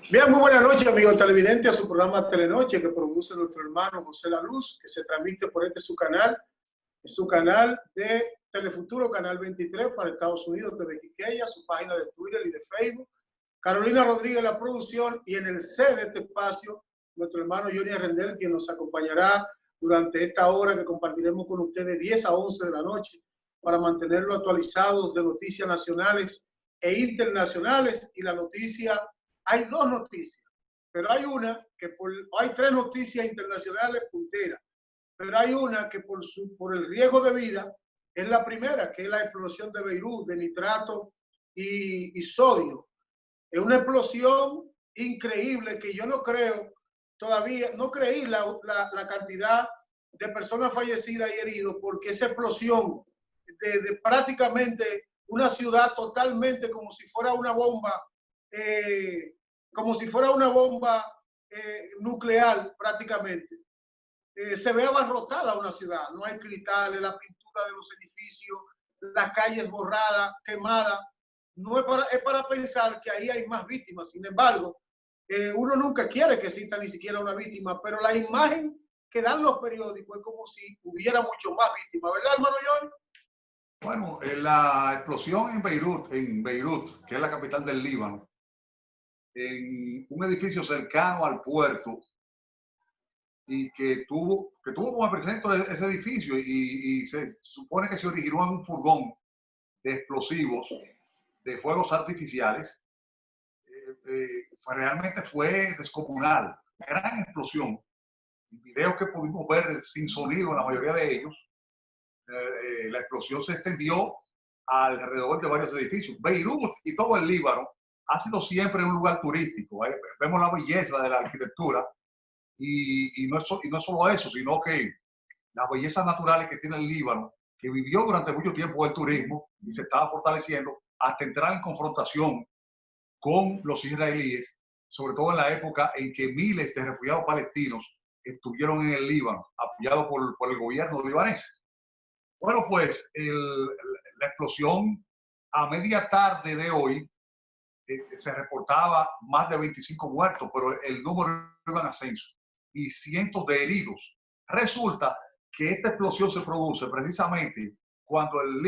Bien, muy buenas noches, amigos televidentes, a su programa Telenoche que produce nuestro hermano José La Luz, que se transmite por su canal de Telefuturo, Canal 23 para Estados Unidos, TV Quiqueya, su página de Twitter y de Facebook. Carolina Rodríguez, la producción, y en el C de este espacio, nuestro hermano Johnny Rendel, quien nos acompañará durante esta hora que compartiremos con ustedes 10 a 11 de la noche para mantenerlo actualizados de noticias nacionales e internacionales. Y la noticia, hay dos noticias, pero hay tres noticias internacionales punteras, pero hay una que por el riesgo de vida es la primera, que es la explosión de Beirut, de nitrato y sodio. Es una explosión increíble que yo no creo, todavía no creí la cantidad de personas fallecidas y heridos, porque esa explosión de prácticamente una ciudad totalmente como si fuera una bomba nuclear prácticamente. Se ve abarrotada una ciudad, no hay cristales, la pintura de los edificios, las calles borradas, quemadas. No es para pensar que ahí hay más víctimas. Sin embargo, uno nunca quiere que exista ni siquiera una víctima, pero la imagen que dan los periódicos es como si hubiera mucho más víctimas, ¿verdad, hermano John? Bueno, la explosión en Beirut, que es la capital del Líbano, en un edificio cercano al puerto y que tuvo como epicentro ese edificio y se supone que se originó en un furgón de explosivos, de fuegos artificiales. Realmente fue descomunal, gran explosión. Videos que pudimos ver sin sonido en la mayoría de ellos. La explosión se extendió alrededor de varios edificios. Beirut y todo el Líbano ha sido siempre un lugar turístico. Vemos la belleza de la arquitectura y no es solo eso, sino que las bellezas naturales que tiene el Líbano, que vivió durante mucho tiempo el turismo y se estaba fortaleciendo hasta entrar en confrontación con los israelíes, sobre todo en la época en que miles de refugiados palestinos estuvieron en el Líbano, apoyados por el gobierno libanés. Bueno, pues la explosión a media tarde de hoy se reportaba más de 25 muertos, pero el número iba en ascenso y cientos de heridos. Resulta que esta explosión se produce precisamente cuando el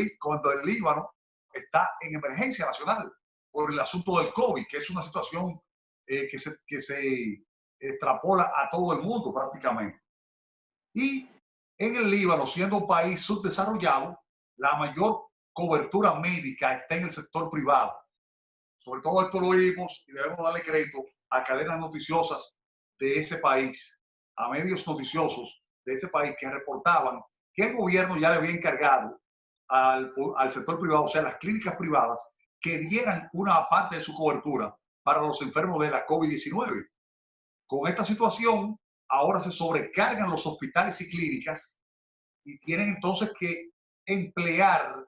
Líbano está en emergencia nacional por el asunto del COVID, que es una situación que se extrapola a todo el mundo prácticamente. Y en el Líbano, siendo un país subdesarrollado, la mayor cobertura médica está en el sector privado. Sobre todo esto lo vimos y debemos darle crédito a cadenas noticiosas de ese país, a medios noticiosos de ese país que reportaban que el gobierno ya le había encargado al sector privado, o sea, las clínicas privadas, que dieran una parte de su cobertura para los enfermos de la COVID-19. Con esta situación, ahora se sobrecargan los hospitales y clínicas y tienen entonces que emplear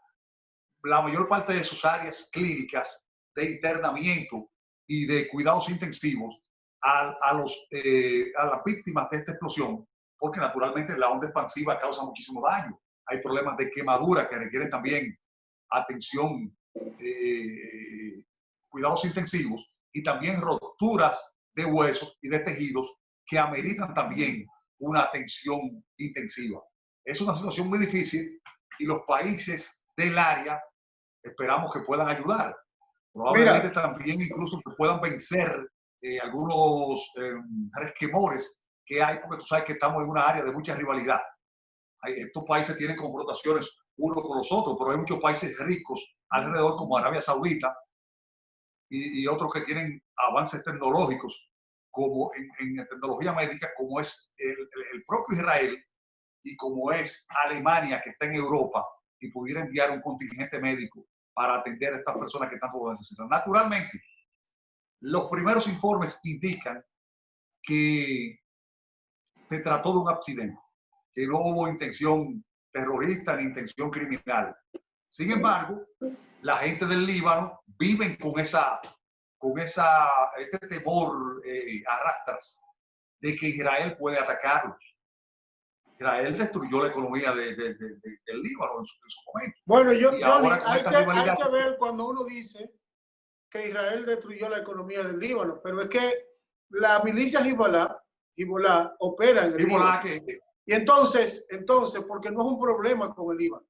la mayor parte de sus áreas clínicas de internamiento y de cuidados intensivos a las víctimas de esta explosión, porque naturalmente la onda expansiva causa muchísimo daño. Hay problemas de quemadura que requieren también atención, cuidados intensivos, y también roturas de huesos y de tejidos que ameritan también una atención intensiva. Es una situación muy difícil y los países del área esperamos que puedan ayudar. Probablemente también incluso que puedan vencer algunos resquemores que hay, porque tú sabes que estamos en una área de mucha rivalidad. Estos países tienen confrontaciones unos con los otros, pero hay muchos países ricos alrededor, como Arabia Saudita, y otros que tienen avances tecnológicos como en tecnología médica, como es el propio Israel y como es Alemania, que está en Europa y pudiera enviar un contingente médico para atender a estas personas que tanto lo necesitan. Naturalmente, los primeros informes indican que se trató de un accidente, que no hubo intención terrorista ni intención criminal. Sin embargo, la gente del Líbano viven con este temor arrastras de que Israel puede atacarlos. Israel destruyó la economía del Líbano en su momento. Bueno, Johnny, hay que ver cuando uno dice que Israel destruyó la economía del Líbano, pero es que la milicia Hezbollah opera en el Líbano. Y entonces, porque no es un problema con el Líbano,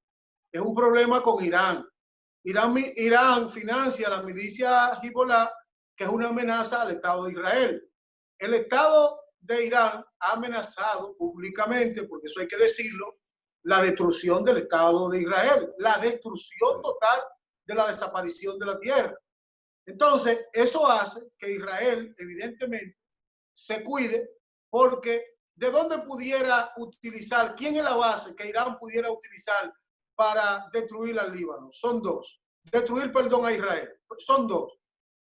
es un problema con Irán. Irán financia a la milicia Hezbollah, que es una amenaza al Estado de Israel. El Estado de Irán ha amenazado públicamente, porque eso hay que decirlo, la destrucción del Estado de Israel, la destrucción total de la desaparición de la tierra. Entonces, eso hace que Israel, evidentemente, se cuide, porque ¿de dónde pudiera utilizar? ¿Quién es la base que Irán pudiera utilizar para destruir al Líbano? Son dos. Destruir, perdón, a Israel. Son dos.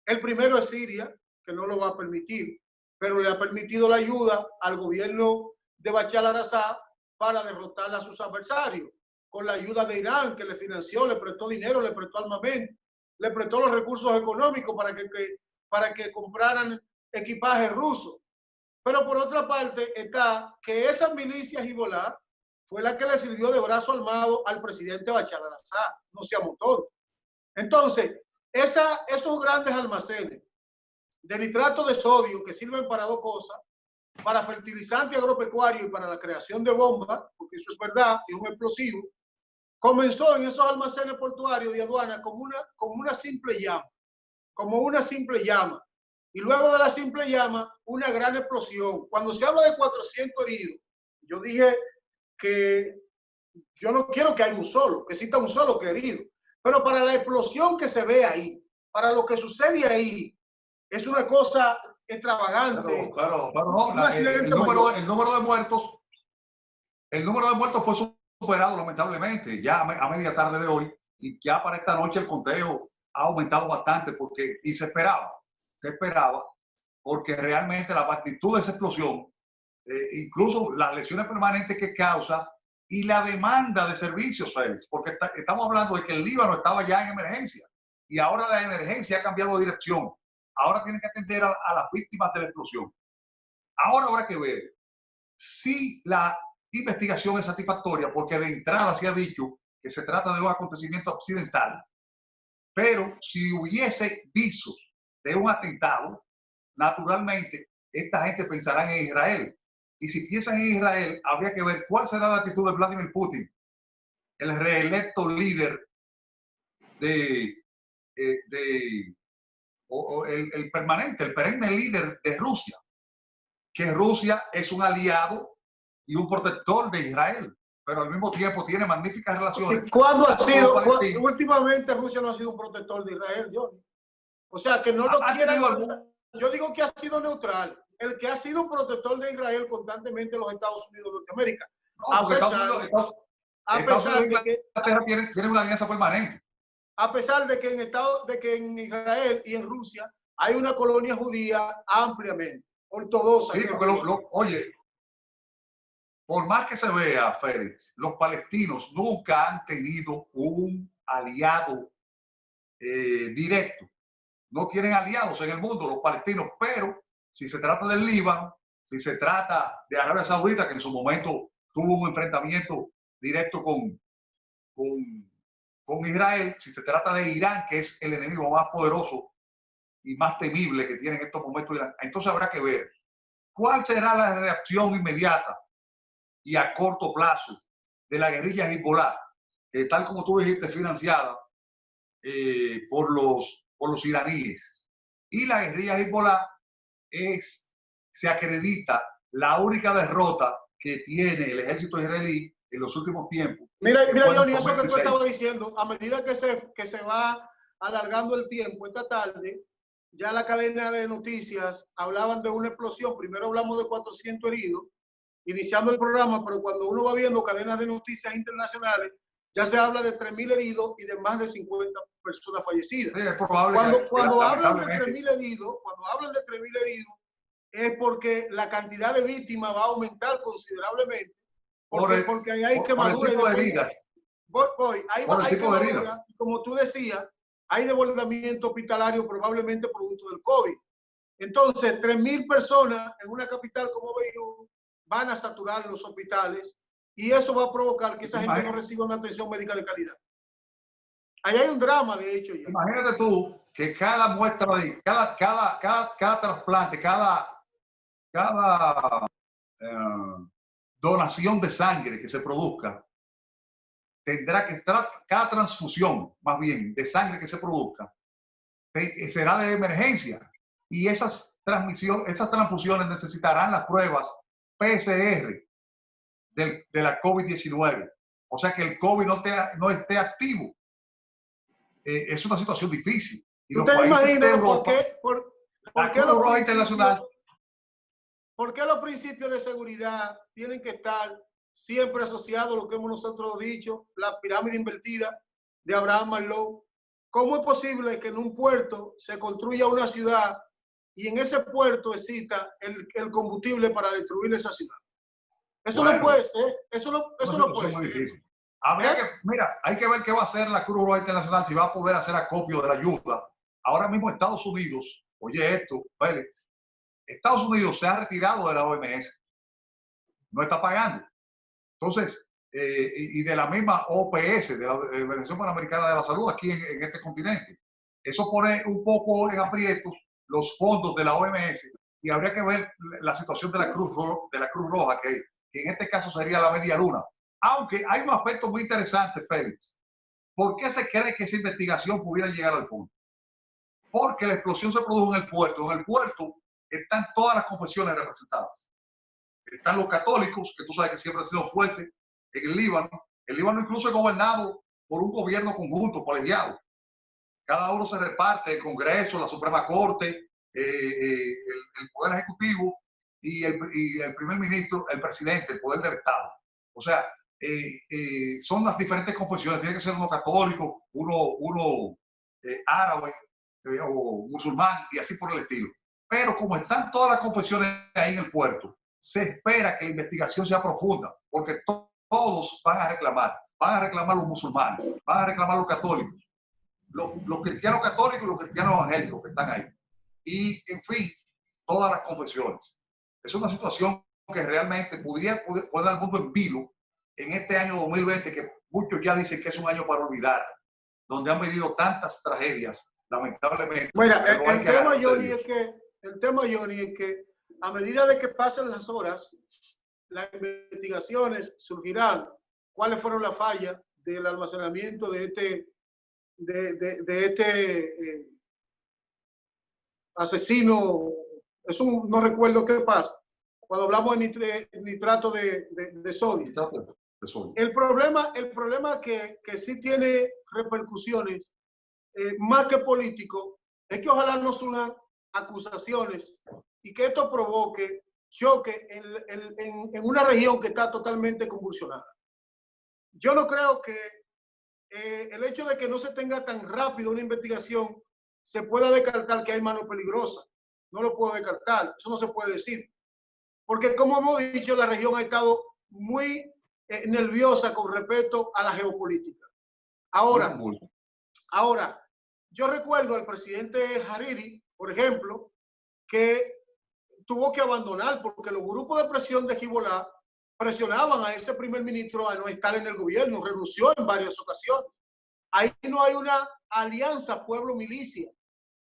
El primero es Siria, que no lo va a permitir, pero le ha permitido la ayuda al gobierno de Bashar al-Assad para derrotar a sus adversarios, con la ayuda de Irán, que le financió, le prestó dinero, le prestó armamento, le prestó los recursos económicos para que compraran equipaje ruso. Pero por otra parte está que esa milicia Hezbollah fue la que le sirvió de brazo armado al presidente Bashar al-Assad, no sea motor. Entonces, esos grandes almacenes de nitrato de sodio que sirven para dos cosas, para fertilizante agropecuario y para la creación de bombas, porque eso es verdad, es un explosivo, comenzó en esos almacenes portuarios de aduana como una simple llama, y luego de la simple llama, una gran explosión. Cuando se habla de 400 heridos, yo dije que yo no quiero que haya un solo, que exista un solo que herido, pero para la explosión que se ve ahí, para lo que sucede ahí, es una cosa extravagante. Claro, no, el número de muertos fue superado lamentablemente ya a media tarde de hoy, y ya para esta noche el conteo ha aumentado bastante, y se esperaba porque realmente la magnitud de esa explosión, incluso las lesiones permanentes que causa y la demanda de servicios, Félix, porque estamos hablando de que el Líbano estaba ya en emergencia y ahora la emergencia ha cambiado de dirección. Ahora tienen que atender a las víctimas de la explosión. Ahora habrá que ver si la investigación es satisfactoria, porque de entrada se ha dicho que se trata de un acontecimiento accidental. Pero si hubiese visos de un atentado, naturalmente esta gente pensará en Israel. Y si piensan en Israel, habría que ver cuál será la actitud de Vladimir Putin, el reelecto líder el perenne líder de Rusia, que Rusia es un aliado y un protector de Israel, pero al mismo tiempo tiene magníficas relaciones. ¿Cuándo ha sido? Últimamente Rusia no ha sido un protector de Israel, Johnny. O sea, que no lo quiera. Yo digo que ha sido neutral. El que ha sido un protector de Israel constantemente los Estados Unidos de Norteamérica. No, a pesar de que tiene una alianza permanente. A pesar de que en Israel y en Rusia hay una colonia judía ampliamente ortodoxa. Sí, porque oye, por más que se vea, Félix, los palestinos nunca han tenido un aliado directo. No tienen aliados en el mundo los palestinos, pero si se trata del Líbano, si se trata de Arabia Saudita, que en su momento tuvo un enfrentamiento directo con Israel, si se trata de Irán, que es el enemigo más poderoso y más temible que tiene en estos momentos Irán, entonces habrá que ver cuál será la reacción inmediata y a corto plazo de la guerrilla Hezbollah, que tal como tú dijiste, financiada por los iraníes. Y la guerrilla Hezbollah se acredita la única derrota que tiene el ejército israelí en los últimos tiempos. Mira, Johnny, eso que tú estabas diciendo, a medida que se va alargando el tiempo, esta tarde, ya la cadena de noticias hablaban de una explosión. Primero hablamos de 400 heridos, iniciando el programa, pero cuando uno va viendo cadenas de noticias internacionales, ya se habla de 3.000 heridos y de más de 50 personas fallecidas. Sí, es probable cuando hablan de 3.000 heridos, es porque la cantidad de víctimas va a aumentar considerablemente. Porque ahí hay quemaduras. Hay quemaduras, como tú decías, hay desbordamiento hospitalario probablemente producto del COVID. Entonces, 3.000 personas en una capital como Beirut van a saturar los hospitales y eso va a provocar que esa gente no reciba una atención médica de calidad. Ahí hay un drama, de hecho. Ya. Imagínate tú que cada muestra de cada trasplante, cada donación de sangre que se produzca, tendrá que estar, cada transfusión, más bien, de sangre que se produzca, será de emergencia. Y esas transfusiones necesitarán las pruebas PCR de la COVID-19. O sea que el COVID no esté activo. Es una situación difícil. Y los países de Europa, ¿por qué los Roja Internacional, ¿por qué los principios de seguridad tienen que estar siempre asociados a lo que hemos nosotros dicho, la pirámide invertida de Abraham Maslow? ¿Cómo es posible que en un puerto se construya una ciudad y en ese puerto exista el combustible para destruir esa ciudad? Eso no puede ser. Eso no puede ser. Difícil. Mira, hay que ver qué va a hacer la Cruz Roja Internacional, si va a poder hacer acopio de la ayuda. Ahora mismo Estados Unidos, oye esto, Félix, Estados Unidos se ha retirado de la OMS, no está pagando. Entonces, y de la misma OPS, de la Organización Panamericana de la Salud, aquí en este continente. Eso pone un poco en aprietos los fondos de la OMS y habría que ver la situación de la Cruz Roja, que en este caso sería la media luna. Aunque hay un aspecto muy interesante, Félix. ¿Por qué se cree que esa investigación pudiera llegar al fondo? Porque la explosión se produjo en el puerto. En el puerto están todas las confesiones representadas. Están los católicos, que tú sabes que siempre han sido fuertes, en el Líbano. El Líbano incluso es gobernado por un gobierno conjunto, colegiado. Cada uno se reparte, el Congreso, la Suprema Corte, el Poder Ejecutivo y el primer ministro, el presidente, el poder del Estado. O sea, son las diferentes confesiones. Tiene que ser uno católico, uno árabe o musulmán y así por el estilo. Pero como están todas las confesiones ahí en el puerto, se espera que la investigación sea profunda, porque todos van a reclamar los musulmanes, van a reclamar los católicos, los cristianos católicos y los cristianos evangélicos que están ahí. Y, en fin, todas las confesiones. Es una situación que realmente podría poner al mundo en vilo en este año 2020, que muchos ya dicen que es un año para olvidar, donde han vivido tantas tragedias, lamentablemente. Mira, el tema, Johnny, es que a medida de que pasan las horas, las investigaciones surgirán cuáles fueron las fallas del almacenamiento de este asesino. Eso no recuerdo qué pasa cuando hablamos de nitrato de sodio. El problema que sí tiene repercusiones más que político es que ojalá no surjan acusaciones y que esto provoque choque en una región que está totalmente convulsionada. Yo no creo que el hecho de que no se tenga tan rápido una investigación se pueda descartar que hay mano peligrosa. No lo puedo descartar, eso no se puede decir. Porque como hemos dicho, la región ha estado muy nerviosa con respecto a la geopolítica. Ahora, yo recuerdo al presidente Hariri, por ejemplo, que tuvo que abandonar porque los grupos de presión de Hezbollah presionaban a ese primer ministro a no estar en el gobierno, renunció en varias ocasiones. Ahí no hay una alianza pueblo-milicia.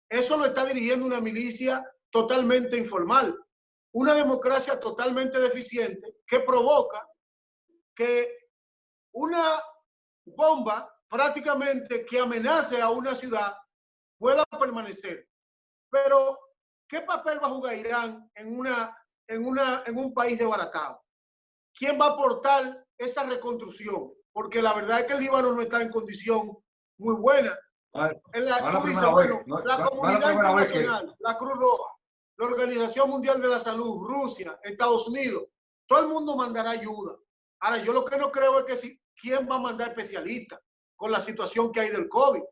Eso lo está dirigiendo una milicia totalmente informal, una democracia totalmente deficiente que provoca que una bomba prácticamente que amenace a una ciudad pueda permanecer. Pero, ¿qué papel va a jugar Irán en un país desbaratado? ¿Quién va a aportar esa reconstrucción? Porque la verdad es que el Líbano no está en condición muy buena. La comunidad internacional, la Cruz Roja, la Organización Mundial de la Salud, Rusia, Estados Unidos, todo el mundo mandará ayuda. Ahora, yo lo que no creo es que quién va a mandar especialistas con la situación que hay del COVID,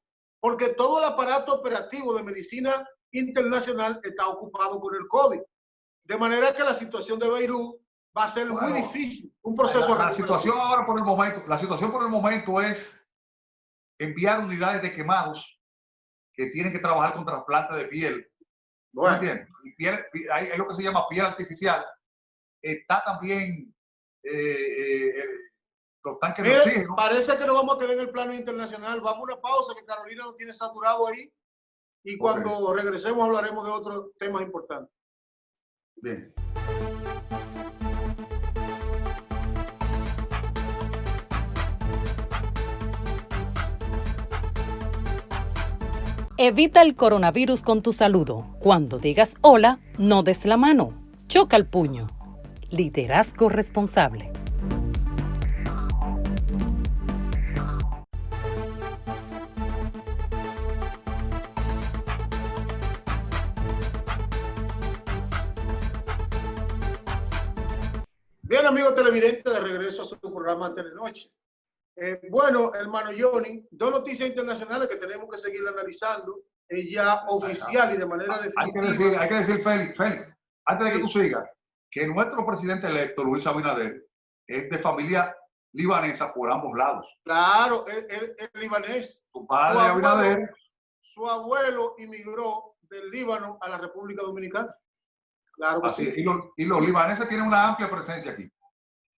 porque todo el aparato operativo de medicina internacional está ocupado con el COVID. De manera que la situación de Beirut va a ser muy difícil, un proceso la situación ahora por el momento, la situación por el momento es enviar unidades de quemados que tienen que trabajar con trasplante de piel. Bueno. Es lo que se llama piel artificial. Está también los tanques de oxígeno. Parece que nos vamos a quedar en el plano internacional. Vamos a una pausa que Carolina nos tiene saturado ahí. y cuando regresemos hablaremos de otros temas importantes. Bien. Evita el coronavirus con tu saludo. Cuando digas hola, no des la mano. Choca el puño. Liderazgo responsable. Bien, amigos televidentes, de regreso a su programa Telenoche. Bueno, hermano Johnny, dos noticias internacionales que tenemos que seguir analizando, ya oficial y de manera definitiva. Hay que decir, Félix, antes de que tú sigas, que nuestro presidente electo, Luis Abinader, es de familia libanesa por ambos lados. Claro, es libanés. Su padre, Abinader. Su abuelo inmigró del Líbano a la República Dominicana. Claro que así sí. Y los libaneses tienen una amplia presencia aquí.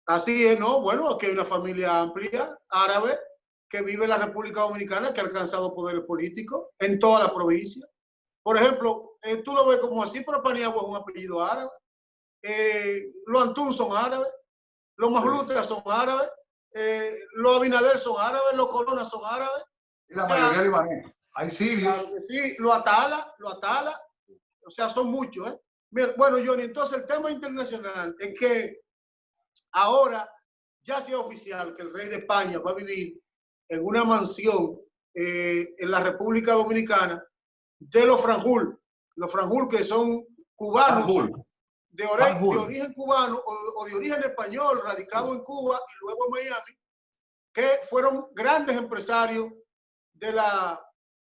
Así es, ¿no? Bueno, aquí hay una familia amplia árabe que vive en la República Dominicana, que ha alcanzado poderes políticos en toda la provincia. Por ejemplo, tú lo ves como así, pero Paniagua es un apellido árabe. Los Antún son árabes, los Mahlutas son árabes, los Abinader son árabes, los Coronas son árabes. Y la mayoría libaneses. Hay sirios. Claro que sí, los Atala, o sea, son muchos, ¿eh? Bueno, Johnny, entonces el tema internacional es que ahora ya sea oficial que el rey de España va a vivir en una mansión en la República Dominicana de los Franjul que son cubanos de origen cubano o de origen español, radicado en Cuba y luego en Miami, que fueron grandes empresarios de la...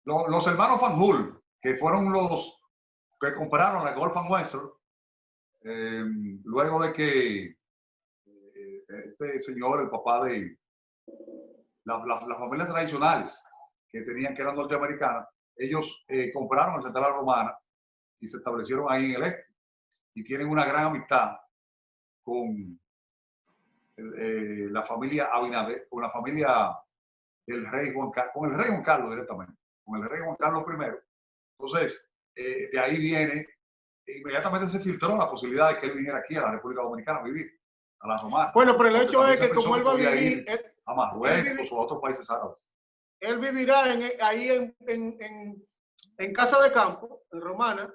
Los hermanos Fanjul, que fueron los que compraron la Gulf and Western, luego de que este señor, el papá de las familias tradicionales que eran norteamericanas, ellos compraron el Central Romana y se establecieron ahí en el este y tienen una gran amistad con la familia Abinader, con la familia del rey Juan Carlos, con el rey Juan Carlos directamente, con el rey Juan Carlos I. Entonces, de ahí viene, inmediatamente se filtró la posibilidad de que él viniera aquí a la República Dominicana a vivir, a la Romana. Bueno, pero el hecho es que como él va a vivir a Marruecos o a otros países árabes. Él vivirá ahí en Casa de Campo, en Romana,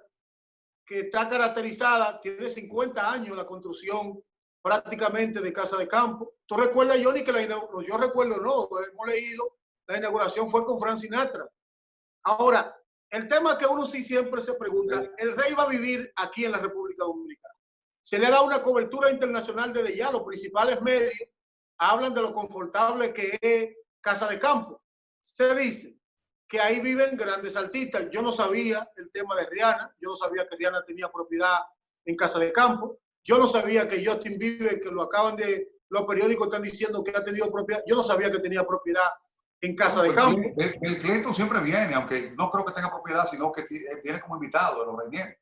que está caracterizada, tiene 50 años la construcción prácticamente de Casa de Campo. ¿Tú recuerdas, Johnny, que yo recuerdo, no, hemos leído, la inauguración fue con Frank Sinatra? Ahora, el tema que uno sí siempre se pregunta, el rey va a vivir aquí en la República Dominicana. Se le da una cobertura internacional desde ya, los principales medios hablan de lo confortable que es Casa de Campo. Se dice que ahí viven grandes artistas. Yo no sabía el tema de Rihanna, yo no sabía que Rihanna tenía propiedad en Casa de Campo, yo no sabía que Justin Bieber, que los periódicos están diciendo que ha tenido propiedad, yo no sabía que tenía propiedad en Casa de Campo. El cliente siempre viene, aunque no creo que tenga propiedad, sino que viene como invitado de los Reinier.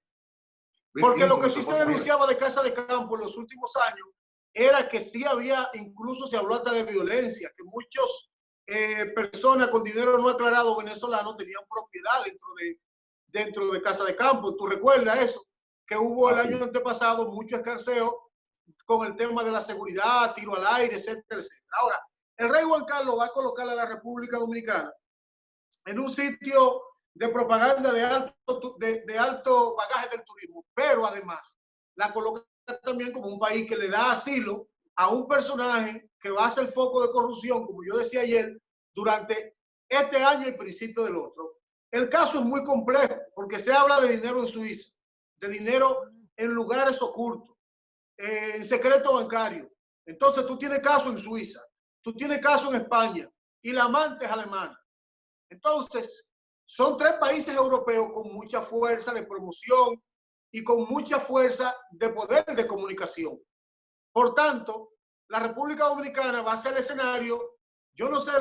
Porque lo que sí se denunciaba de Casa de Campo en los últimos años era que sí había, incluso se habló hasta de violencia, que muchos personas con dinero no aclarado venezolanos tenían propiedad dentro de Casa de Campo. ¿Tú recuerdas eso? Que hubo el año antepasado mucho escarceo con el tema de la seguridad, tiro al aire, etcétera, etcétera. Ahora, el rey Juan Carlos va a colocar a la República Dominicana en un sitio de propaganda de alto bagaje del turismo, pero además la coloca también como un país que le da asilo a un personaje que va a ser foco de corrupción, como yo decía ayer, durante este año y principio del otro. El caso es muy complejo porque se habla de dinero en Suiza, de dinero en lugares ocultos, en secreto bancario. Entonces tú tienes caso en Suiza, tú tienes caso en España y la amante es alemana. Entonces, son tres países europeos con mucha fuerza de promoción y con mucha fuerza de poder de comunicación. Por tanto, la República Dominicana va a ser el escenario, yo no sé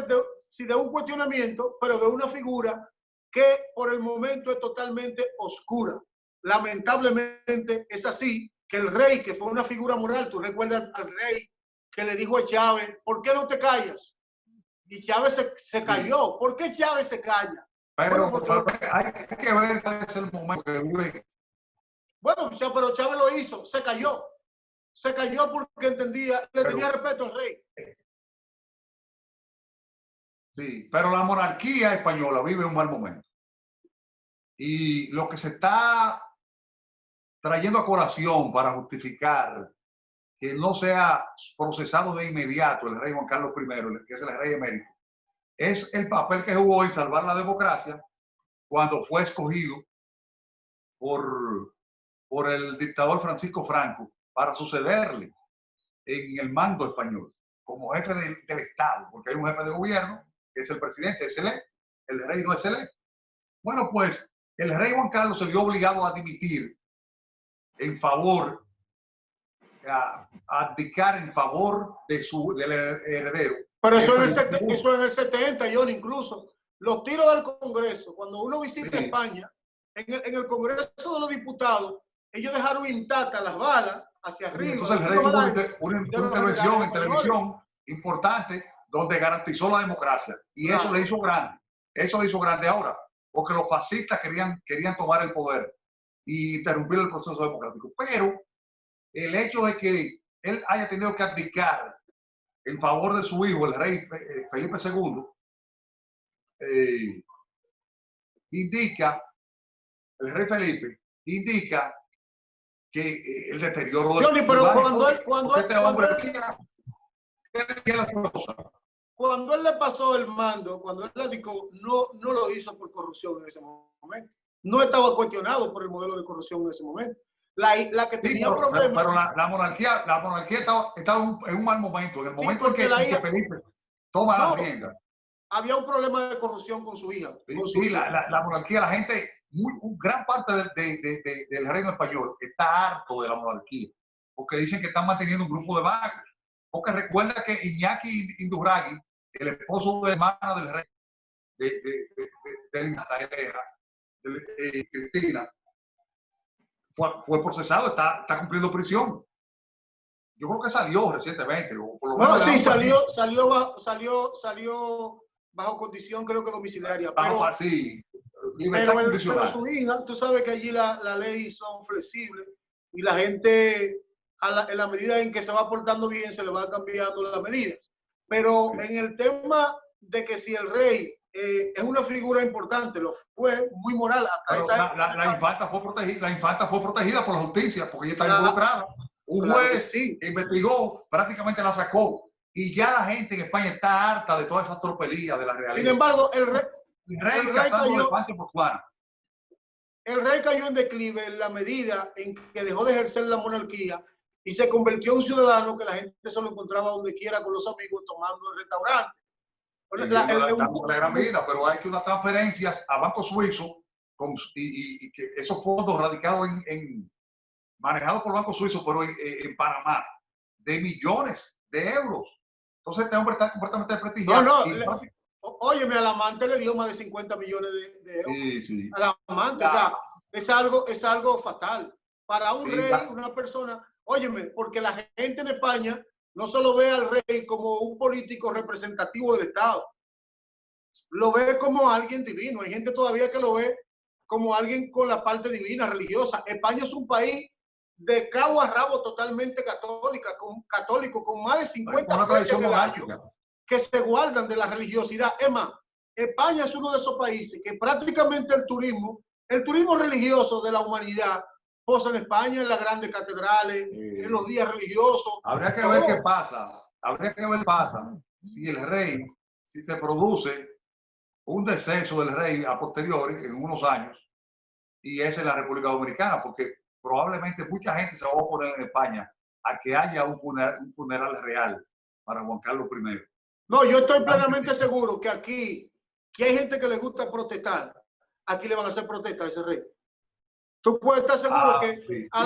si de un cuestionamiento, pero de una figura que por el momento es totalmente oscura. Lamentablemente es así, que el rey, que fue una figura moral, tú recuerdas al rey que le dijo a Chávez, ¿por qué no te callas? Y Chávez se cayó. ¿Por qué Chávez se calla? Pero, Bueno, hay que ver cuál es el momento que vive. bueno, pero Chávez lo hizo, se cayó. Se cayó porque entendía, le tenía respeto al rey. Sí, pero la monarquía española vive un mal momento. Y lo que se está trayendo a colación para justificar que no sea procesado de inmediato el rey Juan Carlos I, que es el rey emérito, es el papel que jugó en salvar la democracia cuando fue escogido por el dictador Francisco Franco para sucederle en el mando español como jefe del Estado, porque hay un jefe de gobierno que es el presidente, es electo, el rey no es electo. Bueno, pues el rey Juan Carlos se vio obligado a dimitir en favor, a abdicar en favor del heredero. Pero eso en el 70, John, incluso los tiros del Congreso, cuando uno visita España, en el Congreso de los Diputados, ellos dejaron intactas las balas hacia arriba. Entonces el rey tuvo una intervención en televisión importante donde garantizó la democracia. Y eso le hizo grande. Eso le hizo grande ahora, porque los fascistas querían tomar el poder y interrumpir el proceso democrático. Pero el hecho de que él haya tenido que abdicar en favor de su hijo, el rey Felipe II, indica, el rey Felipe, indica que el deterioro de Johnny, pero cuando él le pasó el mando, cuando él le abdicó, no lo hizo por corrupción en ese momento. No estaba cuestionado por el modelo de corrupción en ese momento. La que tenía problemas. Pero la monarquía estaba en un mal momento. En el momento en que Felipe toma la rienda. Había un problema de corrupción con su hija. La monarquía, la gente, gran parte del reino español está harto de la monarquía, porque dicen que están manteniendo un grupo de vagos. Porque recuerda que Iñaki Indurragui, el esposo de la hermana del rey, de Cristina, fue procesado, está cumpliendo prisión. Yo creo que salió recientemente. O por lo menos sí, salió bajo condición, creo que domiciliaria. Pero su hija, tú sabes que allí la ley son flexibles y la gente, en la medida en que se va portando bien, se le va cambiando las medidas. Pero en el tema de que si el rey es una figura importante, lo fue muy moral hasta esa época. La infanta fue protegida por la justicia porque ella está involucrada. Un juez investigó, prácticamente la sacó. Y ya la gente en España está harta de todas esas tropelías de la realidad. Sin embargo, el rey cayó en declive en la medida en que dejó de ejercer la monarquía y se convirtió en un ciudadano que la gente se lo encontraba donde quiera con los amigos tomando el restaurante. La gran vida, pero hay que unas transferencias a Banco Suizo y que esos fondos radicados manejados por Banco Suizo, pero en Panamá, de millones de euros. Entonces este hombre está completamente desprestigiado. Óyeme, al amante le dio más de 50 millones de euros. Sí. Al amante, o sea, es algo fatal. Para un rey, una persona, óyeme, porque la gente en España no solo ve al rey como un político representativo del Estado, lo ve como alguien divino. Hay gente todavía que lo ve como alguien con la parte divina, religiosa. España es un país de cabo a rabo totalmente católico, con más de 50 fechas del año que se guardan de la religiosidad. Es más, España es uno de esos países que prácticamente el turismo religioso de la humanidad posa en España, en las grandes catedrales, en los días religiosos. Habría que ver qué pasa. Si el rey, si se produce un deceso del rey a posteriori en unos años, y es en la República Dominicana, porque probablemente mucha gente se va a oponer en España a que haya un funeral real para Juan Carlos I. No, yo estoy plenamente seguro que aquí, que hay gente que le gusta protestar, aquí le van a hacer protesta a ese rey. Tú puedes estar seguro que a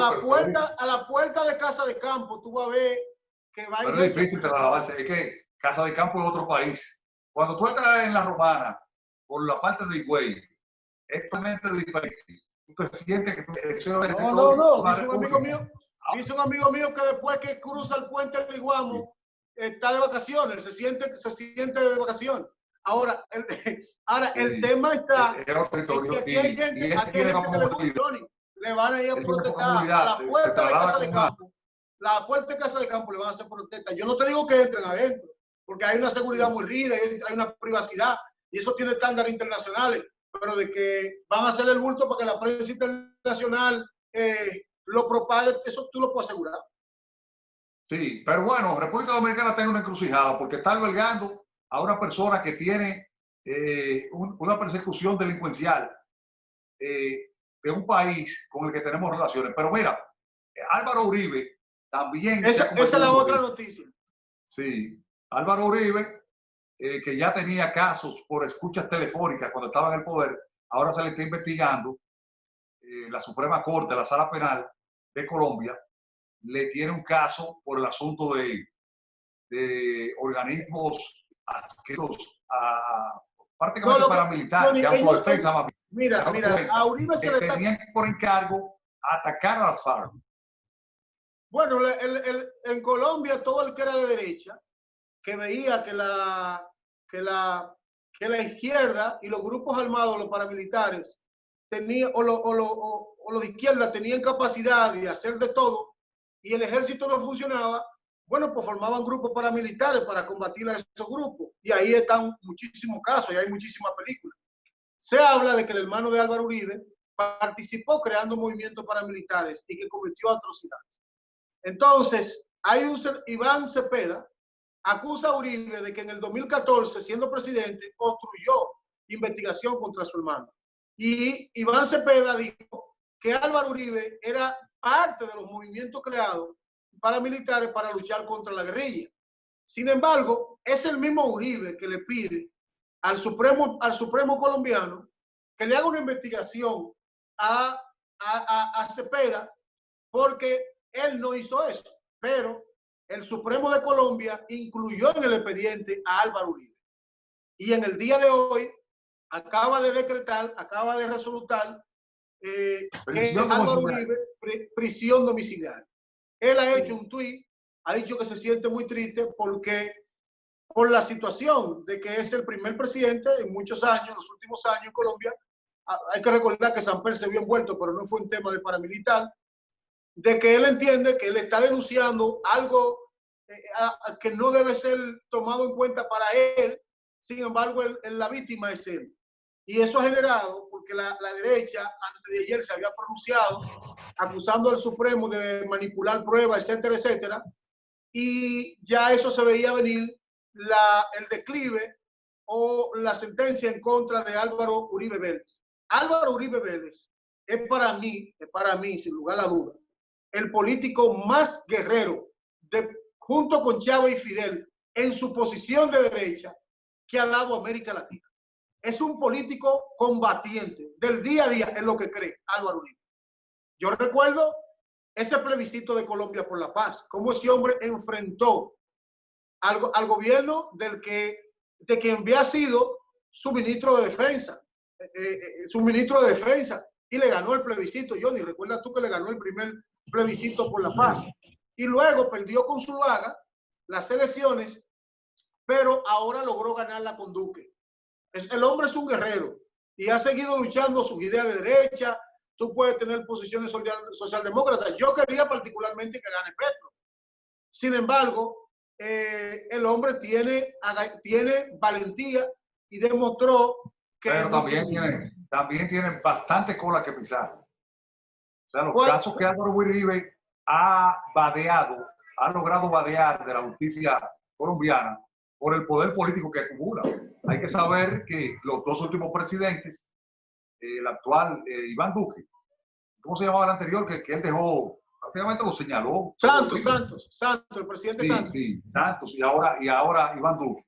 la puerta de Casa de Campo tú vas a ver que va a ir. Pero es difícil trasladarse, es que Casa de Campo es otro país. Cuando tú entras en la Romana, por la parte de Higüey, es totalmente diferente. Tú te sientes que No. Dice un amigo mío que después que cruza el puente del Iguamo, está de vacaciones, se siente de vacaciones. El tema está es otro territorio. que aquí hay gente que le gusta, Johnny, le van a ir a protestar a la puerta de Casa de Campo. La puerta de Casa de Campo le van a hacer protesta. Yo no te digo que entren adentro, porque hay una seguridad muy rígida, hay una privacidad, y eso tiene estándares internacionales, pero de que van a hacer el bulto para que la prensa internacional lo propague, eso tú lo puedes asegurar. Sí, pero bueno, República Dominicana tiene una encrucijada porque está albergando a una persona que tiene una persecución delincuencial de un país con el que tenemos relaciones. Pero mira, Álvaro Uribe también... Esa es la otra noticia. Sí, Álvaro Uribe, que ya tenía casos por escuchas telefónicas cuando estaba en el poder, ahora se le está investigando. La Suprema Corte, la Sala Penal de Colombia, le tiene un caso por el asunto de organismos adscritos a prácticamente paramilitares, de autodefensa. Mira, a Uribe se le tenían por encargo atacar a las FARC. Bueno, en Colombia todo el que era de derecha, que veía que la izquierda y los grupos armados, los paramilitares, los de izquierda tenían capacidad de hacer de todo y el ejército no funcionaba, bueno, pues formaban grupos paramilitares para combatir a esos grupos. Y ahí están muchísimos casos y hay muchísimas películas. Se habla de que el hermano de Álvaro Uribe participó creando movimientos paramilitares y que cometió atrocidades. Entonces, Iván Cepeda acusa a Uribe de que en el 2014, siendo presidente, construyó investigación contra su hermano. Y Iván Cepeda dijo que Álvaro Uribe era parte de los movimientos creados paramilitares para luchar contra la guerrilla. Sin embargo, es el mismo Uribe que le pide al Supremo colombiano que le haga una investigación a Cepeda, porque él no hizo eso, pero el Supremo de Colombia incluyó en el expediente a Álvaro Uribe. Y en el día de hoy acaba de resolutar que Álvaro Uribe, prisión domiciliaria. Él ha hecho un tuit, ha dicho que se siente muy triste por la situación de que es el primer presidente en muchos años, los últimos años en Colombia. Hay que recordar que Samper se vio envuelto, pero no fue un tema de paramilitar, de que él entiende que él está denunciando algo que no debe ser tomado en cuenta para él. Sin embargo, la víctima es él. Y eso ha generado, porque la derecha antes de ayer se había pronunciado acusando al Supremo de manipular pruebas, etcétera, etcétera, y ya eso se veía venir, el declive o la sentencia en contra de Álvaro Uribe Vélez. Álvaro Uribe Vélez es para mí, sin lugar a duda, el político más guerrero, junto con Chávez y Fidel, en su posición de derecha, que ha dado América Latina. Es un político combatiente del día a día en lo que cree Álvaro Uribe. Yo recuerdo ese plebiscito de Colombia por la Paz, cómo ese hombre enfrentó al gobierno de quien había sido su ministro de defensa, y le ganó el plebiscito. Johnny, recuerda tú que le ganó el primer plebiscito por la paz y luego perdió con Zuluaga las elecciones, pero ahora logró ganarla con Duque. El hombre es un guerrero y ha seguido luchando sus ideas de derecha. Tú puedes tener posiciones socialdemócratas. Yo quería particularmente que gane Petro. Sin embargo, el hombre tiene valentía y demostró que... Pero también tienen bastante cola que pisar. O sea, los casos que Álvaro Uribe ha logrado vadear de la justicia colombiana por el poder político que acumula. Hay que saber que los dos últimos presidentes, el actual Iván Duque, ¿cómo se llamaba el anterior? Que él dejó, prácticamente lo señaló. Santos, el presidente Santos. Sí, Santos. Y ahora Iván Duque.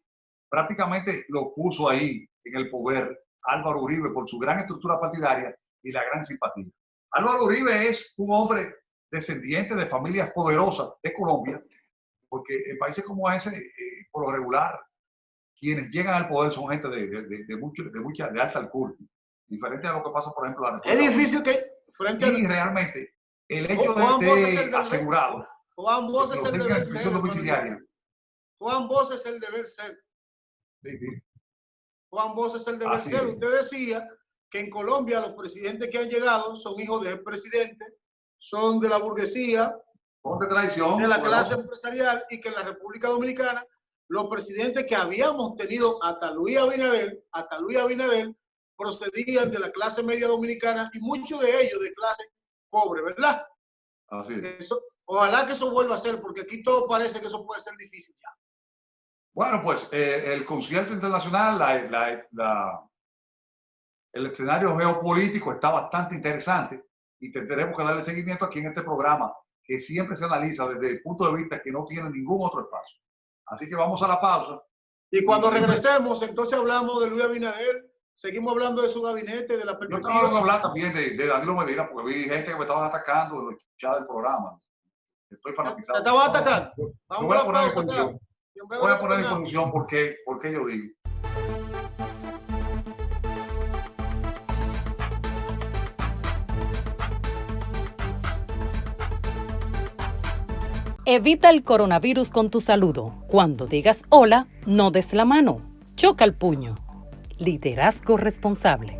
Prácticamente lo puso ahí en el poder Álvaro Uribe por su gran estructura partidaria y la gran simpatía. Álvaro Uribe es un hombre descendiente de familias poderosas de Colombia, porque en países como ese, por lo regular, quienes llegan al poder son gente de alta alcurnia, diferente a lo que pasa, por ejemplo, en la República. Es difícil que y realmente el hecho de asegurado Juan Bosch es el deber ser. Domiciliaria. Juan Bosch es el deber ser. Sí. Juan Bosch es el de Así Bercelo. es. Usted decía que en Colombia los presidentes que han llegado son hijos de expresidentes, son de la burguesía, Ponte tradición, de la poderosa. clase empresarial, y que en la República Dominicana los presidentes que habíamos tenido hasta Luis Abinader, procedían de la clase media dominicana y muchos de ellos de clase pobre, ¿verdad? Así es. Eso, ojalá que eso vuelva a ser, porque aquí todo parece que eso puede ser difícil ya. Bueno, pues el concierto internacional, el escenario geopolítico está bastante interesante y tendremos que darle seguimiento aquí en este programa, que siempre se analiza desde el punto de vista que no tiene ningún otro espacio. Así que vamos a la pausa. Y cuando regresemos, entonces hablamos de Luis Abinader, seguimos hablando de su gabinete, de la Yo perspectiva. estaba hablando también de Danilo Medina, porque vi gente que me estaban atacando en los chats del programa. Estoy fanatizado. ¿Te estaba atacando? Vamos a poner en posición. Voy a poner en posición por qué yo digo. Evita el coronavirus con tu saludo. Cuando digas hola, no des la mano. Choca el puño. Liderazgo responsable.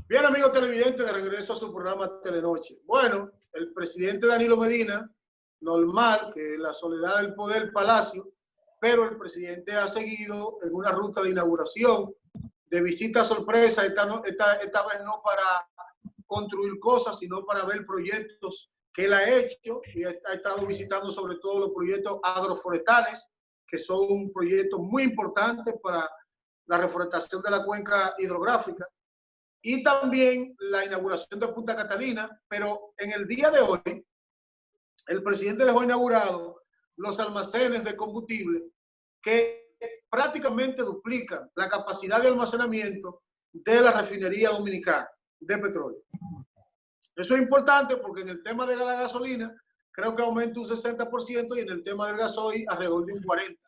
Bien, amigos televidentes, de regreso a su programa Telenoche. Bueno, el presidente Danilo Medina, normal, que la soledad del poder palacio, pero el presidente ha seguido en una ruta de inauguración, de visita sorpresa, esta vez no para construir cosas, sino para ver proyectos que él ha hecho, y ha estado visitando sobre todo los proyectos agroforestales, que son proyectos muy importantes para la reforestación de la cuenca hidrográfica, y también la inauguración de Punta Catalina. Pero en el día de hoy, el presidente dejó inaugurado los almacenes de combustible que prácticamente duplican la capacidad de almacenamiento de la refinería dominicana de petróleo. Eso es importante porque en el tema de la gasolina creo que aumenta un 60% y en el tema del gasoil alrededor de un 40%.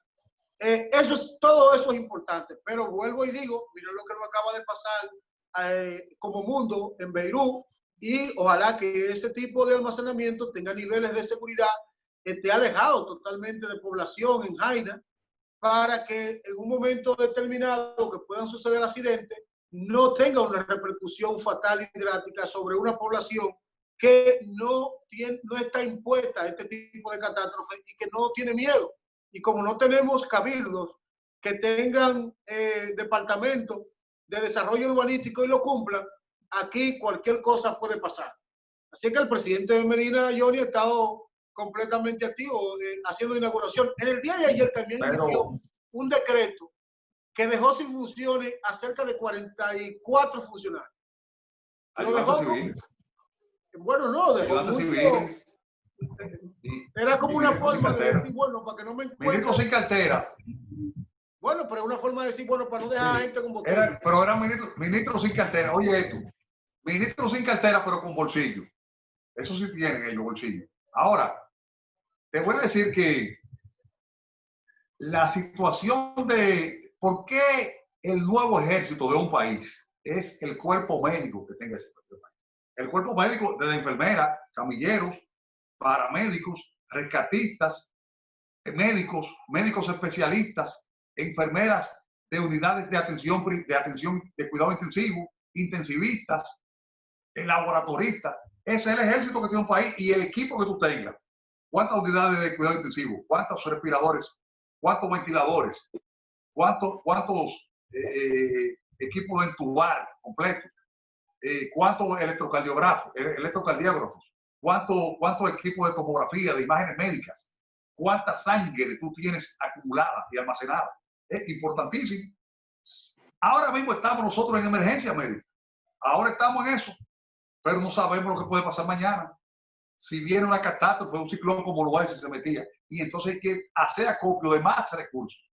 Todo eso es importante, pero vuelvo y digo, miren lo que nos acaba de pasar como mundo en Beirut, y ojalá que ese tipo de almacenamiento tenga niveles de seguridad, esté alejado totalmente de población en Jaina, para que en un momento determinado que puedan suceder accidentes no tenga una repercusión fatal y drástica sobre una población que no está impuesta a este tipo de catástrofes y que no tiene miedo. Y como no tenemos cabildos que tengan departamentos de desarrollo urbanístico y lo cumplan, aquí cualquier cosa puede pasar. Así que el presidente de Medina, Johnny, ha estado completamente activo haciendo inauguración. En el día de ayer también emitió un decreto que dejó sin funciones a cerca de 44 funcionarios. Lo dejó bueno, no, dejó mucho. Era como una forma de decir, bueno, para que no me encuentre. Ministro sin cartera. Bueno, pero una forma de decir, bueno, para no dejar a gente con botella. Pero era ministro sin cartera. Oye esto, ministro sin cartera, pero con bolsillo. Eso sí tienen ellos, bolsillo. Ahora, te voy a decir que la situación de por qué el nuevo ejército de un país es el cuerpo médico que tenga ese país. El cuerpo médico de enfermeras, camilleros, paramédicos, rescatistas, médicos especialistas, enfermeras de unidades de atención de cuidado intensivo, intensivistas, laboratoristas. Ese es el ejército que tiene un país y el equipo que tú tengas. ¿Cuántas unidades de cuidado intensivo? ¿Cuántos respiradores? ¿Cuántos ventiladores? ¿Cuántos equipos de entubar completos? ¿Cuántos electrocardiógrafos? ¿Cuántos equipos de tomografía, de imágenes médicas? ¿Cuánta sangre tú tienes acumulada y almacenada? Es importantísimo. Ahora mismo estamos nosotros en emergencia médica. Ahora estamos en eso, pero no sabemos lo que puede pasar mañana. Si viene una catástrofe, un ciclón como lo va, si se metía, y entonces hay que hacer acopio de más recursos.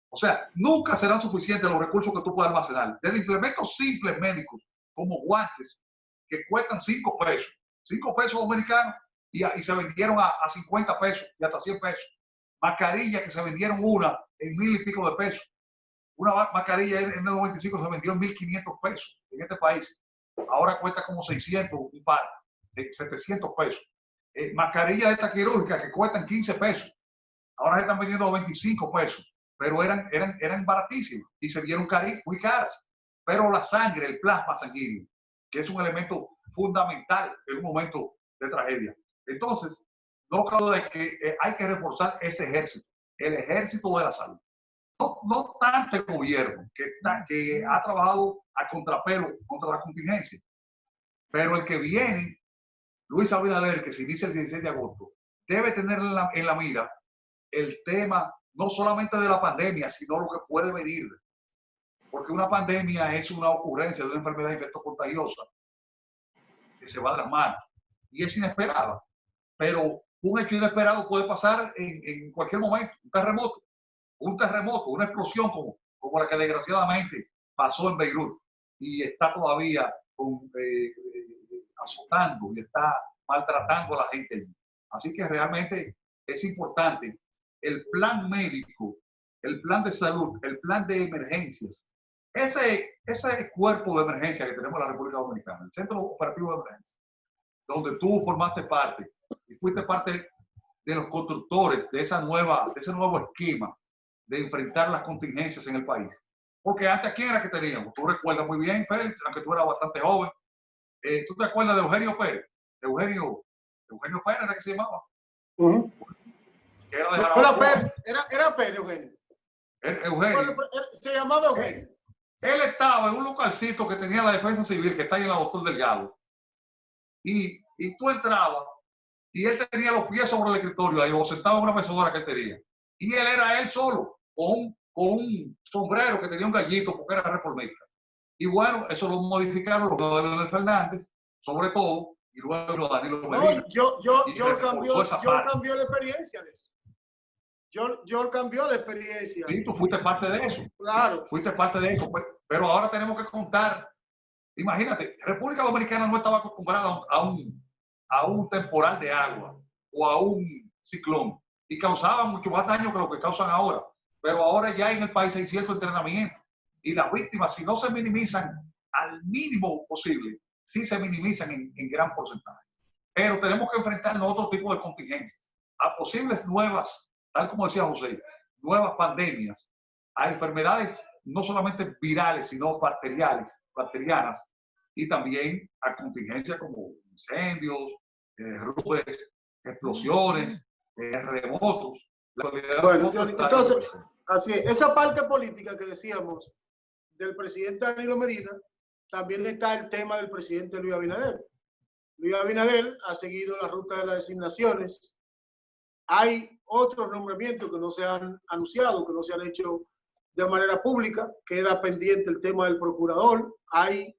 O sea, nunca serán suficientes los recursos que tú puedas almacenar. Desde implementos simples médicos, como guantes, que cuestan 5 pesos. 5 pesos dominicanos y se vendieron a 50 pesos y hasta 100 pesos. Mascarillas que se vendieron una en 1000 y pico de pesos. Una mascarilla en el 95 se vendió en 1.500 pesos en este país. Ahora cuesta como 600 un par, 700 pesos. Mascarillas estas quirúrgicas que cuestan 15 pesos. Ahora se están vendiendo a 25 pesos, pero eran baratísimas y se vieron muy caras. Pero la sangre, el plasma sanguíneo, que es un elemento fundamental en un momento de tragedia. Entonces, no cabe duda de que hay que reforzar ese ejército, el ejército de la salud. No tanto el gobierno, que ha trabajado a contrapelo contra la contingencia, pero el que viene, Luis Abinader, que se inicia el 16 de agosto, debe tener en la mira el tema no solamente de la pandemia, sino lo que puede venir. Porque una pandemia es una ocurrencia de una enfermedad infectocontagiosa que se va de las manos y es inesperada. Pero un hecho inesperado puede pasar en cualquier momento. Un terremoto, una explosión como la que desgraciadamente pasó en Beirut y está todavía azotando y está maltratando a la gente. Así que realmente es importante el plan médico, el plan de salud, el plan de emergencias. Ese cuerpo de emergencia que tenemos en la República Dominicana, el Centro Operativo de Emergencia, donde tú formaste parte y fuiste parte de los constructores de ese nuevo esquema de enfrentar las contingencias en el país. Porque antes, ¿quién era que teníamos? Tú recuerdas muy bien, Félix, aunque tú eras bastante joven. ¿Tú te acuerdas de Eugenio Pérez? Eugenio Pérez era que se llamaba. Era Pérez, Eugenio. Eugenio. Se llamaba Eugenio. Él estaba en un localcito que tenía la Defensa Civil, que está ahí en la Doctor Delgado. Y tú entrabas y él tenía los pies sobre el escritorio ahí, o sentado en una mecedora que él tenía. Y él era él solo, con un sombrero que tenía un gallito porque era reformista. Y bueno, eso lo modificaron los de Leonel Fernández, sobre todo, y luego Danilo Medina. Yo cambió la experiencia de eso. Yo cambió la experiencia. Sí, tú fuiste parte de eso. Claro. Fuiste parte de eso. Pero ahora tenemos que contar. Imagínate, República Dominicana no estaba acostumbrada a un temporal de agua o a un ciclón y causaba mucho más daño que lo que causan ahora. Pero ahora ya en el país hay cierto entrenamiento y las víctimas, si no se minimizan al mínimo posible, sí se minimizan en gran porcentaje. Pero tenemos que enfrentarnos a otro tipo de contingencias, a posibles nuevas, tal como decía José, nuevas pandemias, a enfermedades no solamente virales, sino bacterianas, y también a contingencias como incendios, derrumbes, explosiones, terremotos. Bueno, entonces, así es, esa parte política que decíamos del presidente Danilo Medina, también está el tema del presidente Luis Abinader. Luis Abinader ha seguido la ruta de las designaciones. Hay otros nombramientos que no se han anunciado, que no se han hecho de manera pública. Queda pendiente el tema del procurador. Hay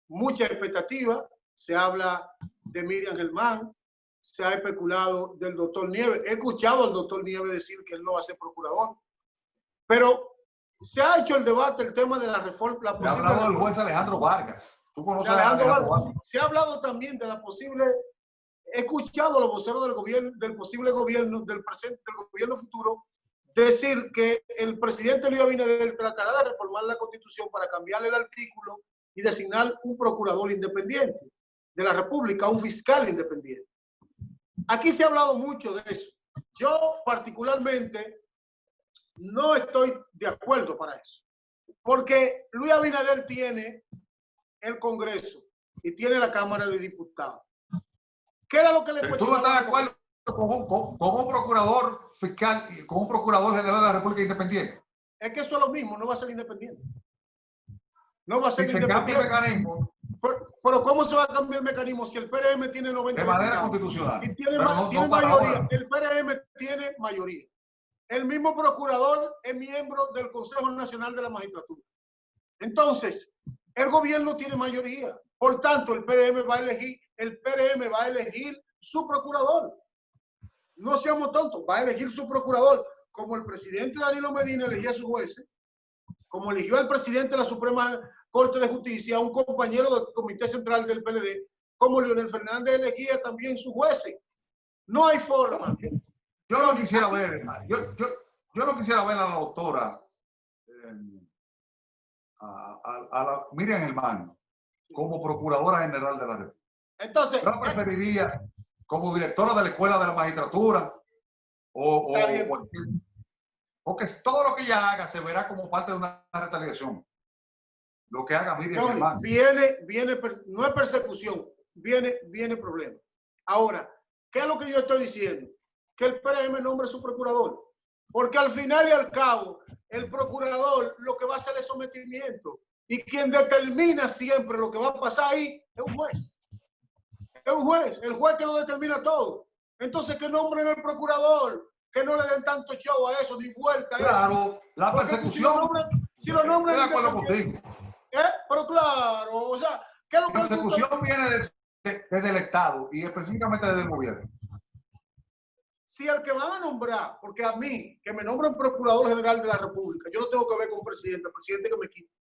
mucha expectativa. Se habla de Miriam Germán. Se ha especulado del doctor Nieves. He escuchado al doctor Nieves decir que él no va a ser procurador. Pero se ha hecho el debate, el tema de la reforma. Se ha hablado del juez Alejandro Vargas. ¿Tú conoces a Alejandro Vargas? Se ha hablado también de la posible... He escuchado a los voceros del gobierno, del posible gobierno, del presente, del gobierno futuro, decir que el presidente Luis Abinader tratará de reformar la Constitución para cambiarle el artículo y designar un procurador independiente de la República, un fiscal independiente. Aquí se ha hablado mucho de eso. Yo particularmente no estoy de acuerdo para eso, porque Luis Abinader tiene el Congreso y tiene la Cámara de Diputados. ¿Qué era lo que le cuestionaba? ¿Tú no estás de acuerdo con un procurador fiscal y con un procurador general de la República independiente? Es que eso es lo mismo, no va a ser independiente. No va a ser si independiente. Se cambia el mecanismo. Pero ¿cómo se va a cambiar el mecanismo si el PRM tiene 90? De manera constitucional. Y tiene mayoría. El PRM tiene mayoría. El mismo procurador es miembro del Consejo Nacional de la Magistratura. Entonces, el gobierno tiene mayoría. Por tanto, el PRM va a elegir su procurador. No seamos tontos, va a elegir su procurador, como el presidente Danilo Medina elegía a sus jueces, como eligió al presidente de la Suprema Corte de Justicia, un compañero del Comité Central del PLD, como Leonel Fernández elegía también sus jueces. No hay forma. Yo no quisiera ver, yo no quisiera ver a la doctora a Miriam Germán como Procuradora General de la República. Entonces, yo la preferiría como directora de la Escuela de la Magistratura porque todo lo que ella haga se verá como parte de una retaliación. Lo que haga Miriam Germán. No es persecución, viene problema. Ahora, ¿qué es lo que yo estoy diciendo? Que el PRM nombre su procurador. Porque al final y al cabo, el procurador lo que va a hacer es sometimiento. Y quien determina siempre lo que va a pasar ahí es un juez. Es un juez, el juez que lo determina todo. Entonces, que nombren el procurador, que no le den tanto show a eso, ni vuelta a eso. Claro, la persecución. Si lo nombran estoy de acuerdo contigo. Pero claro, o sea, ¿qué es lo que la persecución viene desde el Estado y específicamente desde el gobierno. Si el que van a nombrar, porque a mí, que me nombren Procurador General de la República, yo no tengo que ver con el presidente que me quita.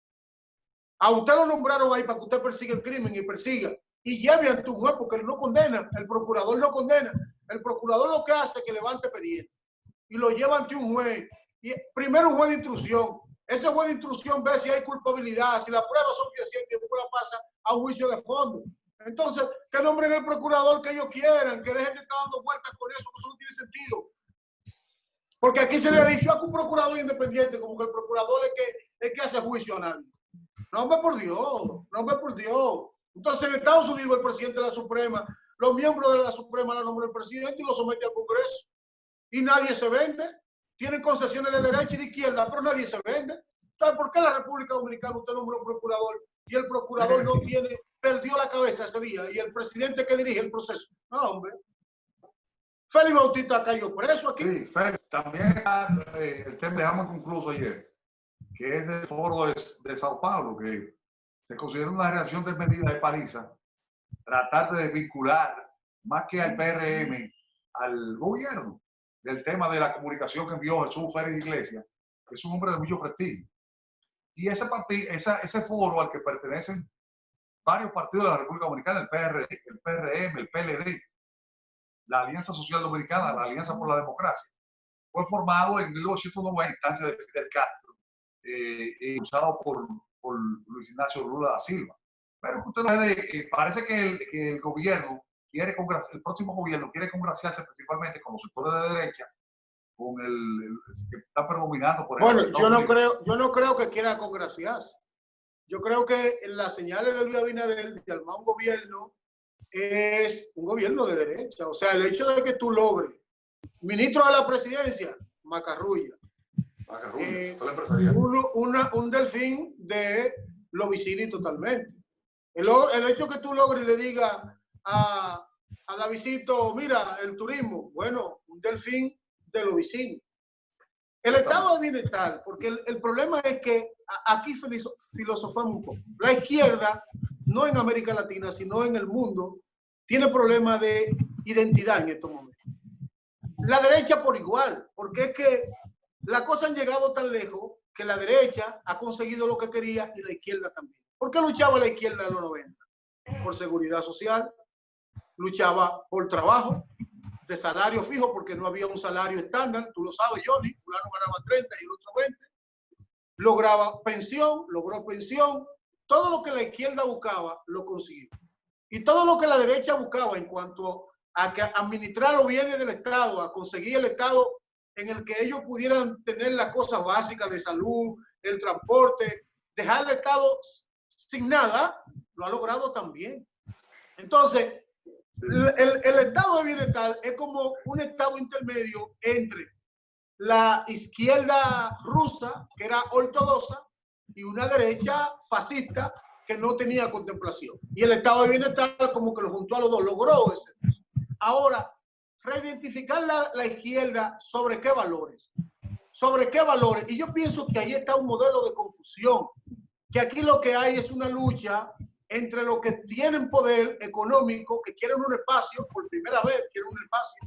A usted lo nombraron ahí para que usted persiga el crimen y persiga. Y lleve ante un juez, porque él no condena, el procurador no condena. El procurador lo que hace es que levante expediente y lo lleva ante un juez. Y primero un juez de instrucción. Ese juez de instrucción ve si hay culpabilidad, si las pruebas son fehacientes, y después la pasa a un juicio de fondo. Entonces, que nombren el procurador que ellos quieran, que dejen de estar dando vueltas con eso, que eso no tiene sentido. Porque aquí se le ha dicho a un procurador independiente, como que el procurador es que hace juicio a nadie. No, hombre, por Dios, no, hombre, por Dios. Entonces, en Estados Unidos, el presidente de la Suprema, los miembros de la Suprema la nombran el presidente y lo somete al Congreso. Y nadie se vende. Tienen concesiones de derecha y de izquierda, pero nadie se vende. Entonces, ¿por qué en la República Dominicana usted nombra un procurador y el procurador perdió la cabeza ese día y el presidente que dirige el proceso? No, hombre. Félix Bautista cayó preso aquí. Sí, Félix, también el tema dejamos inconcluso ayer, que es el foro de Sao Paulo, que se considera una reacción desmedida de paliza, tratar de desvincular más que al PRM, al gobierno, del tema de la comunicación que envió Jesús Félix Iglesias, que es un hombre de mucho prestigio. Y ese foro al que pertenecen varios partidos de la República Dominicana, el PRM, el PLD, la Alianza Social Dominicana, la Alianza por la Democracia, fue formado en 1990 a instancia de Fidel Castro, usado por Luis Ignacio Lula da Silva. Pero usted no parece que el gobierno el próximo gobierno quiere congraciarse principalmente con los sectores de derecha, con el que está predominando por el yo no creo que quiera congraciarse. Yo creo que en las señales de Luis Abinader de armar un gobierno es un gobierno de derecha. O sea, el hecho de que tú logres ministro de la presidencia, Macarrulla, un delfín de Lovicini totalmente. El hecho que tú logres y le digas a Davidito, mira, el turismo, bueno, un delfín de Lovicini. El estado de bienestar, porque el problema es que aquí filosofamos un poco. La izquierda, no en América Latina, sino en el mundo, tiene problemas de identidad en estos momentos. La derecha por igual, porque es que las cosas han llegado tan lejos que la derecha ha conseguido lo que quería y la izquierda también. ¿Por qué luchaba la izquierda en los 90? Por seguridad social, luchaba por trabajo, de salario fijo, porque no había un salario estándar, tú lo sabes, Johnny, fulano ganaba 30 y el otro 20, logró pensión, todo lo que la izquierda buscaba, lo consiguió. Y todo lo que la derecha buscaba en cuanto a que administrar los bienes del Estado, a conseguir el Estado en el que ellos pudieran tener las cosas básicas de salud, el transporte, dejar el Estado sin nada, lo ha logrado también. Entonces, el estado de bienestar es como un estado intermedio entre la izquierda rusa, que era ortodoxa, y una derecha fascista que no tenía contemplación. Y el estado de bienestar como que lo juntó a los dos, logró ese. Ahora, reidentificar la izquierda sobre qué valores. ¿Sobre qué valores? Y yo pienso que ahí está un modelo de confusión, que aquí lo que hay es una lucha entre los que tienen poder económico, que quieren un espacio, por primera vez quieren un espacio,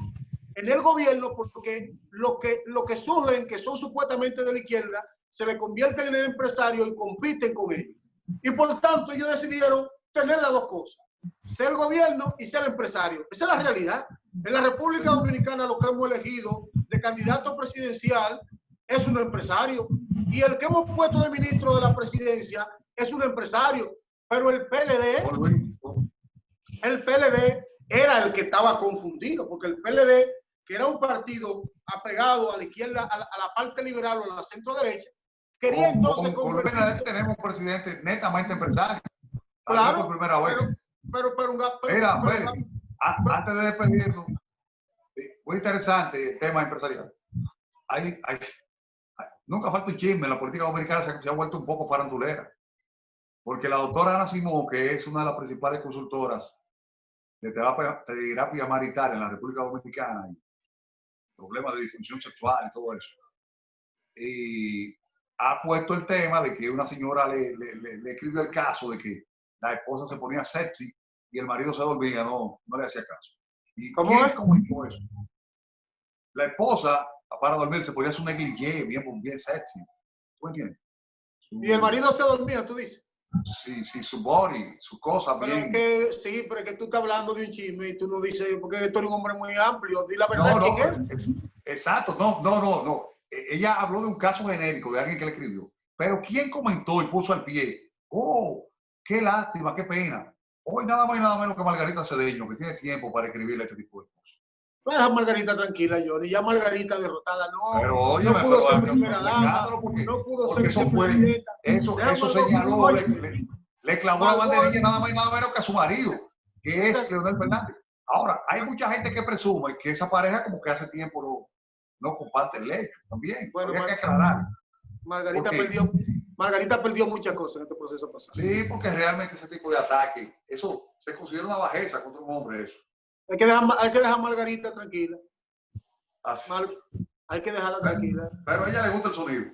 en el gobierno, porque lo que surgen, que son supuestamente de la izquierda, se le convierten en empresarios y compiten con ellos. Y por tanto, ellos decidieron tener las dos cosas, ser gobierno y ser empresario. Esa es la realidad. En la República Dominicana lo que hemos elegido de candidato presidencial es un empresario. Y el que hemos puesto de ministro de la presidencia es un empresario. Pero el PLD era el que estaba confundido, porque el PLD, que era un partido apegado a la izquierda, a la parte liberal o a la centro derecha, quería entonces convertirse. Tenemos un presidente netamente empresario. Claro, por primera vez. Mira, antes de despedirnos, muy interesante el tema empresarial. Nunca falta un chisme. La política dominicana se ha vuelto un poco farandulera. Porque la doctora Ana Simón, que es una de las principales consultoras de terapia marital en la República Dominicana, y problemas de disfunción sexual y todo eso, y ha puesto el tema de que una señora le escribió el caso de que la esposa se ponía sexy y el marido se dormía, no le hacía caso. ¿Y cómo es? ¿Cómo hizo eso? La esposa, para dormir, se ponía su negligé bien sexy. ¿Tú entiendes? Y el marido se dormía, tú dices. Sí, su body, sus cosas bien. Sí, pero es que tú estás hablando de un chisme y tú no dices, porque tú eres un hombre muy amplio, di la verdad. ¿Quién es? Exacto, no. Ella habló de un caso genérico de alguien que le escribió. Pero ¿quién comentó y puso al pie? Oh, qué lástima, qué pena. Hoy nada más y nada menos que Margarita Cedeño, que tiene tiempo para escribirle este tipo de cosas. No deja a Margarita tranquila, Johnny. Ya Margarita derrotada, pero, oye, no pudo ser primera dama, no pudo ser vicepresidenta. Eso señaló, le clavó la banderilla nada más y nada menos que a su marido, que es Leonel Fernández. Ahora, hay mucha gente que presume que esa pareja como que hace tiempo no comparte el lecho también. Bueno, hay que aclarar. Margarita perdió muchas cosas en este proceso pasado. Sí, porque realmente ese tipo de ataque, eso se considera una bajeza contra un hombre, eso. Hay que dejar a Margarita tranquila. Así. Hay que dejarla tranquila. Pero a ella le gusta el sonido.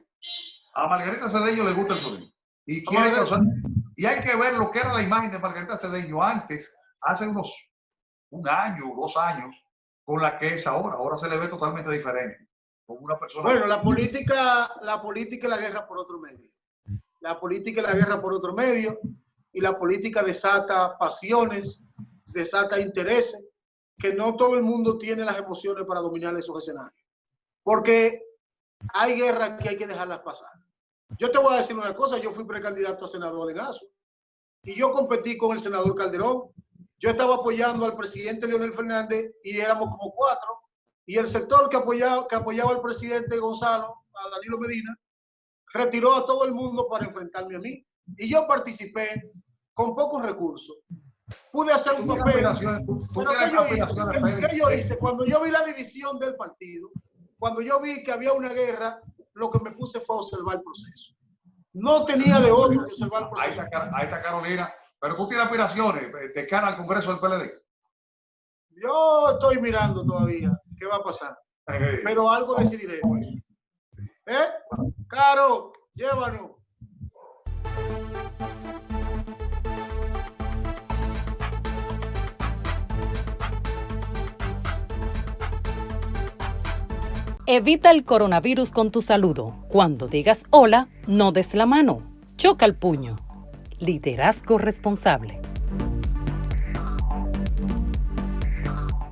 A Margarita Cedeño le gusta el sonido. Y hay que ver lo que era la imagen de Margarita Cedeño antes, hace un año, 2 años, con la que es ahora. Ahora se le ve totalmente diferente. Como una persona. Bueno, la política y la guerra por otro medio. La política y la guerra por otro medio. Y la política desata pasiones, desata intereses, que no todo el mundo tiene las emociones para dominar esos escenarios. Porque hay guerras que hay que dejarlas pasar. Yo te voy a decir una cosa, yo fui precandidato a senador en ASO y yo competí con el senador Calderón. Yo estaba apoyando al presidente Leonel Fernández y éramos como 4, y el sector que apoyaba al presidente Gonzalo, a Danilo Medina, retiró a todo el mundo para enfrentarme a mí. Y yo participé con pocos recursos. Pude hacer un papel. Pero ¿qué yo hice? Cuando yo vi la división del partido, cuando yo vi que había una guerra, lo que me puse fue a observar el proceso. No tenía de otro que observar el proceso. Ahí está Carolina. Pero tú tienes aspiraciones de cara al Congreso del PLD. Yo estoy mirando todavía qué va a pasar. Pero algo decidiré. Caro, llévanos. Evita el coronavirus con tu saludo. Cuando digas hola, no des la mano. Choca el puño. Liderazgo responsable.